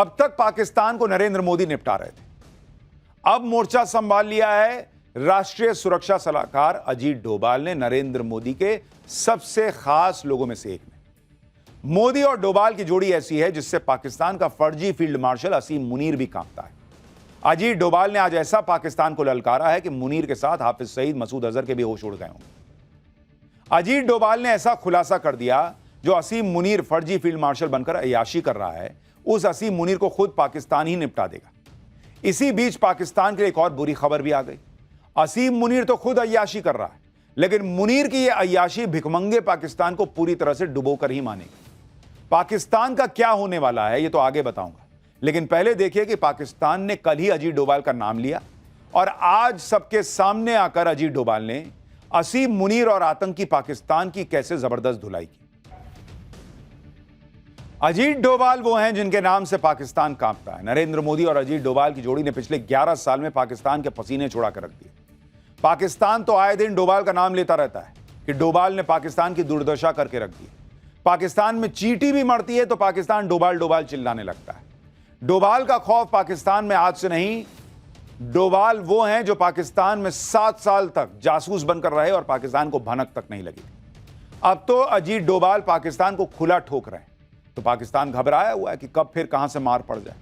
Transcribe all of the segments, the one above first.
अब तक पाकिस्तान को नरेंद्र मोदी निपटा रहे थे, अब मोर्चा संभाल लिया है राष्ट्रीय सुरक्षा सलाहकार अजीत डोभाल ने, नरेंद्र मोदी के सबसे खास लोगों में से एक ने। मोदी और डोभाल की जोड़ी ऐसी है जिससे पाकिस्तान का फर्जी फील्ड मार्शल असीम मुनीर भी कांपता है। अजीत डोभाल ने आज ऐसा पाकिस्तान को ललकारा है कि मुनीर के साथ हाफिज सईद, मसूद अजहर के भी होश उड़ गए होंगे। अजीत डोभाल ने ऐसा खुलासा कर दिया, जो असीम मुनीर फर्जी फील्ड मार्शल बनकर अय्याशी कर रहा है, उस असीम मुनीर को खुद पाकिस्तान ही निपटा देगा। इसी बीच पाकिस्तान के लिए एक और बुरी खबर भी आ गई। असीम मुनीर तो खुद अय्याशी कर रहा है, लेकिन मुनीर की यह अय्याशी भिखमंगे पाकिस्तान को पूरी तरह से डुबोकर ही मानेगी। पाकिस्तान का क्या होने वाला है, यह तो आगे बताऊंगा, लेकिन पहले देखिए कि पाकिस्तान ने कल ही अजीत डोभाल का नाम लिया और आज सबके सामने आकर अजीत डोभाल ने असीम मुनीर और आतंकी पाकिस्तान की कैसे जबरदस्त धुलाई की। अजीत डोभाल वो हैं जिनके नाम से पाकिस्तान कांपता है। नरेंद्र मोदी और अजीत डोभाल की जोड़ी ने पिछले 11 साल में पाकिस्तान के पसीने छुड़ा कर रख दिए। पाकिस्तान तो आए दिन डोभाल का नाम लेता रहता है कि डोभाल ने पाकिस्तान की दुर्दशा करके रख दी। पाकिस्तान में चींटी भी मरती है तो पाकिस्तान डोभाल डोभाल चिल्लाने लगता है। डोभाल का खौफ पाकिस्तान में आज से नहीं, डोभाल वो हैं जो पाकिस्तान में 7 साल तक जासूस बनकर रहे और पाकिस्तान को भनक तक नहीं लगी। अब तो अजीत डोभाल पाकिस्तान को खुला ठोक रहे हैं, तो पाकिस्तान घबराया हुआ है कि कब फिर कहां से मार पड़ जाए।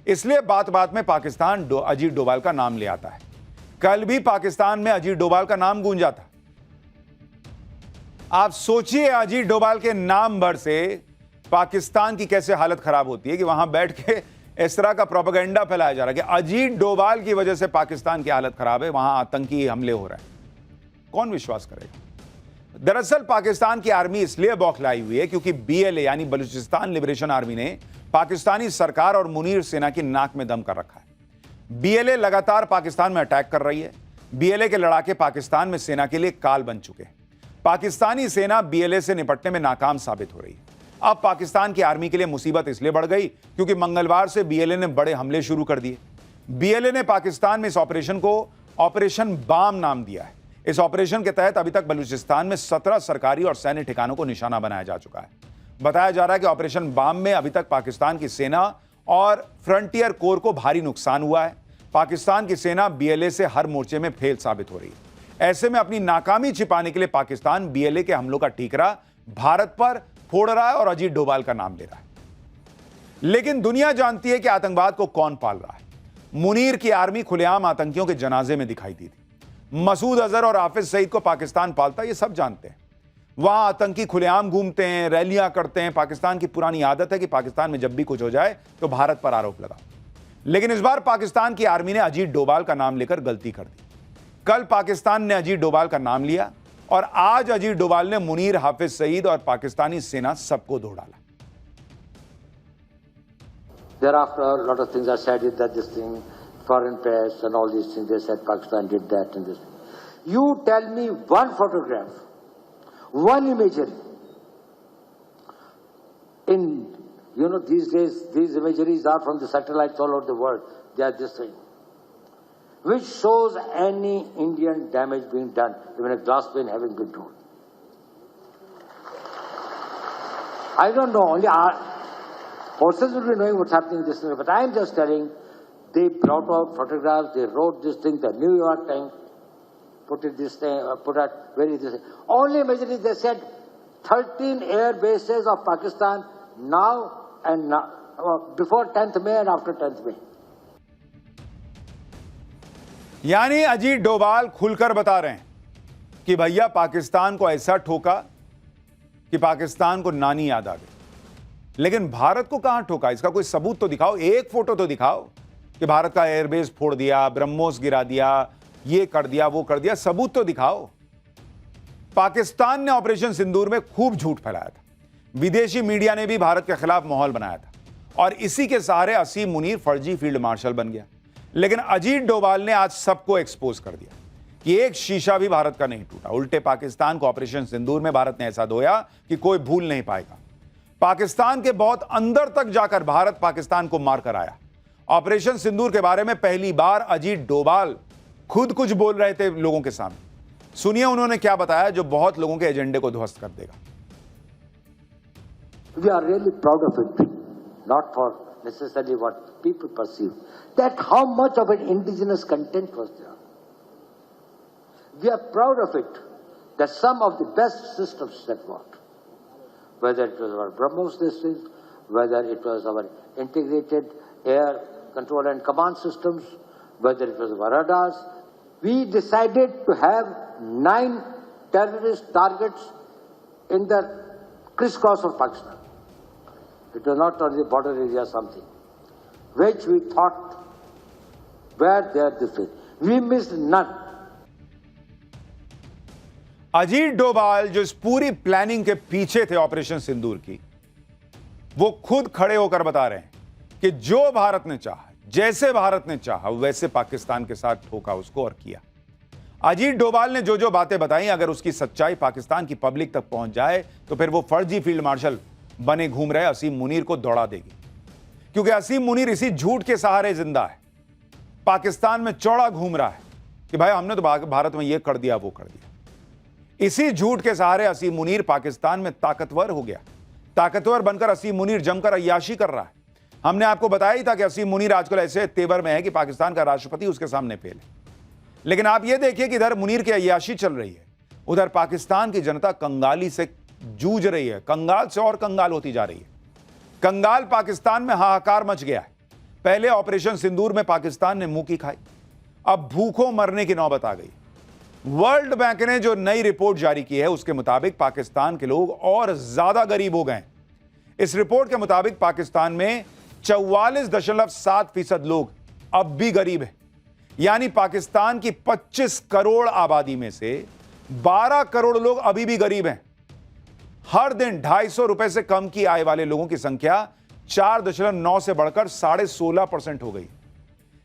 इसलिए बात बात में पाकिस्तान अजीत डोभाल का नाम ले आता है। कल भी पाकिस्तान में अजीत डोभाल का नाम गूंजा था। आप सोचिए अजीत डोभाल के नाम भर से पाकिस्तान की कैसे हालत खराब होती है कि वहां बैठ के इस तरह का प्रोपेगेंडा फैलाया जा रहा है कि अजीत डोभाल की वजह से पाकिस्तान की हालत खराब है, वहां आतंकी हमले हो रहे हैं। कौन विश्वास करेगा? दरअसल पाकिस्तान की आर्मी इसलिए बौखलाई हुई है क्योंकि BLA यानी बलूचिस्तान लिबरेशन आर्मी ने पाकिस्तानी सरकार और मुनीर सेना की नाक में दम कर रखा है। BLA लगातार पाकिस्तान में अटैक कर रही है। BLA के लड़ाके पाकिस्तान में सेना के लिए काल बन चुके हैं। पाकिस्तानी सेना BLA से निपटने में नाकाम साबित हो रही है। अब पाकिस्तान की आर्मी के लिए मुसीबत इसलिए बढ़ गई क्योंकि मंगलवार से BLA ने बड़े हमले शुरू कर दिए। BLA ने पाकिस्तान में इस ऑपरेशन को ऑपरेशन बाम नाम दिया है। इस ऑपरेशन के तहत अभी तक बलूचिस्तान में 17 सरकारी और सैन्य ठिकानों को निशाना बनाया जा चुका है। बताया जा रहा है कि ऑपरेशन बाम में अभी तक पाकिस्तान की सेना और फ्रंटियर कोर को भारी नुकसान हुआ है। पाकिस्तान की सेना BLA से हर मोर्चे में फेल साबित हो रही है। ऐसे में अपनी नाकामी छिपाने के लिए पाकिस्तान BLA के हमलों का ठीकरा भारत पर फोड़ रहा है और अजीत डोभाल का नाम ले रहा है। लेकिन दुनिया जानती है कि आतंकवाद को कौन पाल रहा है। मुनीर की आर्मी खुलेआम आतंकियों के जनाजे में दिखाई दी थी। मसूद अजहर और हाफिज सईद को पाकिस्तान पालता है, ये सब जानते हैं। वहां आतंकी खुलेआम घूमते हैं, रैलियां करते हैं। पाकिस्तान की पुरानी आदत है कि पाकिस्तान में जब भी कुछ हो जाए तो भारत पर आरोप लगा। लेकिन इस बार पाकिस्तान की आर्मी ने अजीत डोभाल का नाम लेकर गलती कर दी। कल पाकिस्तान ने अजीत डोभाल का नाम लिया और आज अजीत डोभाल ने मुनीर, हाफिज सईद और पाकिस्तानी सेना सबको धो डाला। Thereafter, a lot of things are said that this thing, foreign press and all these things, they said Pakistan did that and this. You tell me one photograph, one imagery. These days, these imageries are from the satellites all over the world. They are this thing, which shows any Indian damage being done, even a glass pane having been torn. I don't know, only our forces will be knowing what's happening in this thing, but I am just telling, they brought out photographs, they wrote this thing, the New York Times put it this thing, put out very this thing. Only imagery, they said 13 air bases of Pakistan now and now, before 10th May and after 10th May. यानी अजीत डोभाल खुलकर बता रहे हैं कि भैया पाकिस्तान को ऐसा ठोका कि पाकिस्तान को नानी याद आ गई। लेकिन भारत को कहां ठोका, इसका कोई सबूत तो दिखाओ, एक फोटो तो दिखाओ कि भारत का एयरबेस फोड़ दिया, ब्रह्मोस गिरा दिया, ये कर दिया, वो कर दिया, सबूत तो दिखाओ। पाकिस्तान ने ऑपरेशन सिंदूर में खूब झूठ फैलाया था। विदेशी मीडिया ने भी भारत के खिलाफ माहौल बनाया था और इसी के सहारे असीम मुनीर फर्जी फील्ड मार्शल बन गया। लेकिन अजीत डोभाल ने आज सबको एक्सपोज कर दिया कि एक शीशा भी भारत का नहीं टूटा। उल्टे पाकिस्तान को ऑपरेशन सिंदूर में भारत ने ऐसा धोया कि कोई भूल नहीं पाएगा। पाकिस्तान के बहुत अंदर तक जाकर भारत पाकिस्तान को मारकर आया। ऑपरेशन सिंदूर के बारे में पहली बार अजीत डोभाल खुद कुछ बोल रहे थे लोगों के सामने। सुनिए उन्होंने क्या बताया जो बहुत लोगों के एजेंडे को ध्वस्त कर देगा। We are really proud of it, not for necessarily what people perceive. That how much of an indigenous content was there. We are proud of it, that some of the best systems that worked, whether it was our BrahMos system, whether it was our integrated air control and command systems, whether it was our radars, we decided to have 9 terrorist targets in the crisscross of Pakistan. It was not only the border area something, which we thought were there this way. We missed none. Ajit Doval जो इस पूरी planning के पीछे थे operation सिंदूर की, वो खुद खड़े होकर बता रहे हैं कि जो भारत ने चाहा, जैसे भारत ने चाहा वैसे पाकिस्तान के साथ ठोका उसको और किया। अजीत डोभाल ने जो जो बातें बताई, अगर उसकी सच्चाई पाकिस्तान की पब्लिक तक पहुंच जाए तो फिर वो फर्जी फील्ड मार्शल बने घूम रहे असीम मुनीर को दौड़ा देगी, क्योंकि असीम मुनीर इसी झूठ के सहारे जिंदा है। पाकिस्तान में चौड़ा घूम रहा है कि भाई हमने तो भारत में ये कर दिया वो कर दिया। इसी झूठ के सहारे असीम मुनीर पाकिस्तान में ताकतवर हो गया। ताकतवर बनकर असीम मुनीर जमकर अय्याशी कर रहा है। हमने आपको बताया ही था कि असीम मुनीर आजकल ऐसे तेवर में है कि पाकिस्तान का राष्ट्रपति उसके सामने फेल है। लेकिन आप यह देखिए कि इधर मुनीर की अय्याशी चल रही है, उधर पाकिस्तान की जनता कंगाली से जूझ रही है, कंगाल से और कंगाल होती जा रही है। कंगाल पाकिस्तान में हाहाकार मच गया है। पहले ऑपरेशन सिंदूर में पाकिस्तान ने मुंह की खाई, अब भूखों मरने की नौबत आ गई। वर्ल्ड बैंक ने जो नई रिपोर्ट जारी की है उसके मुताबिक पाकिस्तान के लोग और ज्यादा गरीब हो गए। इस रिपोर्ट के मुताबिक पाकिस्तान में 44.7% लोग अब भी गरीब हैं। यानी पाकिस्तान की 25 करोड़ आबादी में से 12 करोड़ लोग अभी भी गरीब हैं। हर दिन 250 रुपए से कम की आय वाले लोगों की संख्या 4.9 से बढ़कर 16.5% हो गई।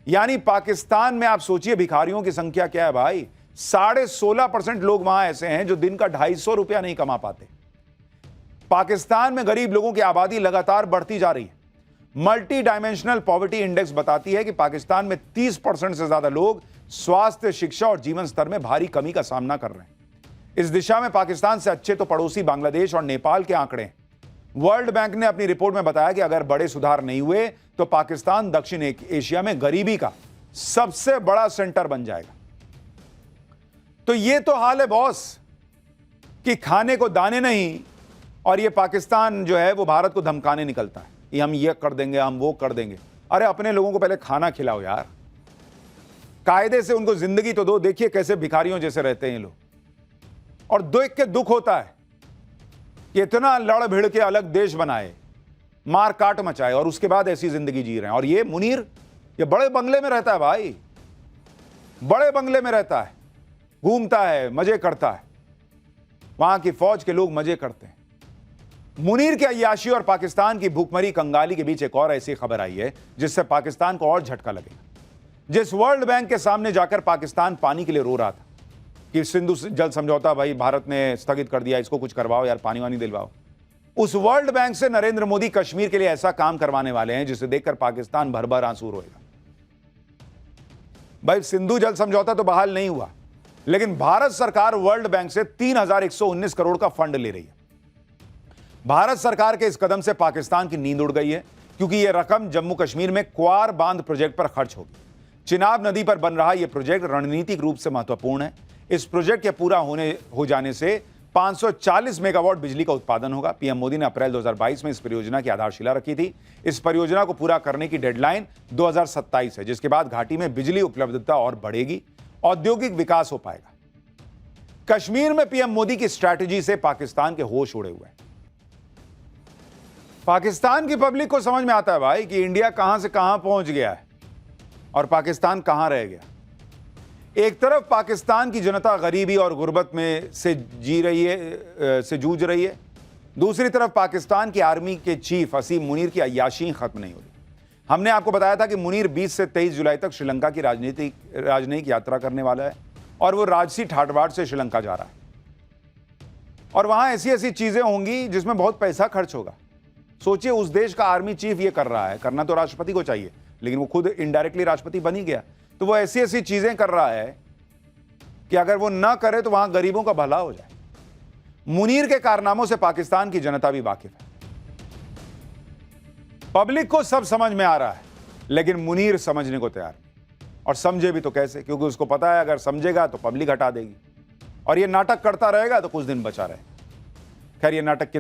यानी पाकिस्तान में आप सोचिए भिखारियों की संख्या क्या है भाई, 16.5% लोग वहां ऐसे हैं जो दिन का 250 रुपया नहीं कमा पाते। पाकिस्तान में गरीब लोगों की आबादी लगातार बढ़ती जा रही है। मल्टी डायमेंशनल पॉवर्टी इंडेक्स बताती है कि पाकिस्तान में 30% से ज्यादा लोग स्वास्थ्य, शिक्षा और जीवन स्तर में भारी कमी का सामना कर रहे हैं। इस दिशा में पाकिस्तान से अच्छे तो पड़ोसी बांग्लादेश और नेपाल के आंकड़े हैं। वर्ल्ड बैंक ने अपनी रिपोर्ट में बताया कि अगर बड़े सुधार नहीं हुए तो पाकिस्तान दक्षिण एशिया में गरीबी का सबसे बड़ा सेंटर बन जाएगा। तो ये तो हाल है बॉस कि खाने को दाने नहीं, और ये पाकिस्तान जो है वो भारत को धमकाने निकलता है, ये हम ये कर देंगे, हम वो कर देंगे। अरे अपने लोगों को पहले खाना खिलाओ यार, कायदे से उनको जिंदगी तो दो। देखिए कैसे भिखारियों जैसे रहते हैं ये लोग, और देख के दुख होता है कि इतना लड़ भिड़ के अलग देश बनाए, मार काट मचाए, और उसके बाद ऐसी जिंदगी जी रहे हैं। और ये मुनीर ये बड़े बंगले में रहता है भाई, बड़े बंगले में रहता है, घूमता है, मजे करता है, वहां की फौज के लोग मजे करते हैं। मुनीर के अय्याशी और पाकिस्तान की भूखमरी कंगाली के बीच एक और ऐसी खबर आई है जिससे पाकिस्तान को और झटका लगेगा। जिस वर्ल्ड बैंक के सामने जाकर पाकिस्तान पानी के लिए रो रहा था कि सिंधु जल समझौता भाई भारत ने स्थगित कर दिया, इसको कुछ करवाओ यार, पानी वानी दिलवाओ, उस वर्ल्ड बैंक से नरेंद्र मोदी कश्मीर के लिए ऐसा काम करवाने वाले हैं जिसे देखकर पाकिस्तान भर भर आंसू रोएगा। भाई सिंधु जल समझौता तो बहाल नहीं हुआ, लेकिन भारत सरकार वर्ल्ड बैंक से 3,119 करोड़ का फंड ले रही है। भारत सरकार के इस कदम से पाकिस्तान की नींद उड़ गई है, क्योंकि यह रकम जम्मू कश्मीर में क्वार बांध प्रोजेक्ट पर खर्च होगी। चिनाब नदी पर बन रहा यह प्रोजेक्ट रणनीतिक रूप से महत्वपूर्ण है। इस प्रोजेक्ट के पूरा हो जाने से 540 मेगावाट बिजली का उत्पादन होगा। पीएम मोदी ने अप्रैल 2022 में इस परियोजना की आधारशिला रखी थी। इस परियोजना को पूरा करने की डेडलाइन 2027 है, जिसके बाद घाटी में बिजली उपलब्धता और बढ़ेगी, औद्योगिक विकास हो पाएगा। कश्मीर में पीएम मोदी की स्ट्रैटेजी से पाकिस्तान के होश उड़े हुए हैं। पाकिस्तान की पब्लिक को समझ में आता है भाई कि इंडिया कहां से कहां पहुंच गया है और पाकिस्तान कहां रह गया। एक तरफ पाकिस्तान की जनता गरीबी और गुर्बत में से जूझ रही है, दूसरी तरफ पाकिस्तान की आर्मी के चीफ असीम मुनीर की अय्याशी खत्म नहीं हो रही। हमने आपको बताया था कि मुनीर 20 से 23 जुलाई तक श्रीलंका की राजनयिक यात्रा करने वाला है, और वो राजसी ठाटबाट से श्रीलंका जा रहा है, और वहां ऐसी ऐसी चीजें होंगी जिसमें बहुत पैसा खर्च होगा। सोचिए उस देश का आर्मी चीफ ये कर रहा है, करना तो राष्ट्रपति को चाहिए, लेकिन वो खुद इनडायरेक्टली राष्ट्रपति बन ही गया, तो वो ऐसी ऐसी चीजें कर रहा है कि अगर वो ना करे तो वहां गरीबों का भला हो जाए। मुनीर के कारनामों से पाकिस्तान की जनता भी वाकिफ है। पब्लिक को सब समझ में आ रहा है, लेकिन मुनीर समझने को तैयार नहीं। और समझे भी तो कैसे, क्योंकि उसको पता है अगर समझेगा तो पब्लिक हटा देगी और ये नाटक करता रहेगा तो कुछ दिन बचा रहे। खैर, ये नाटक कितना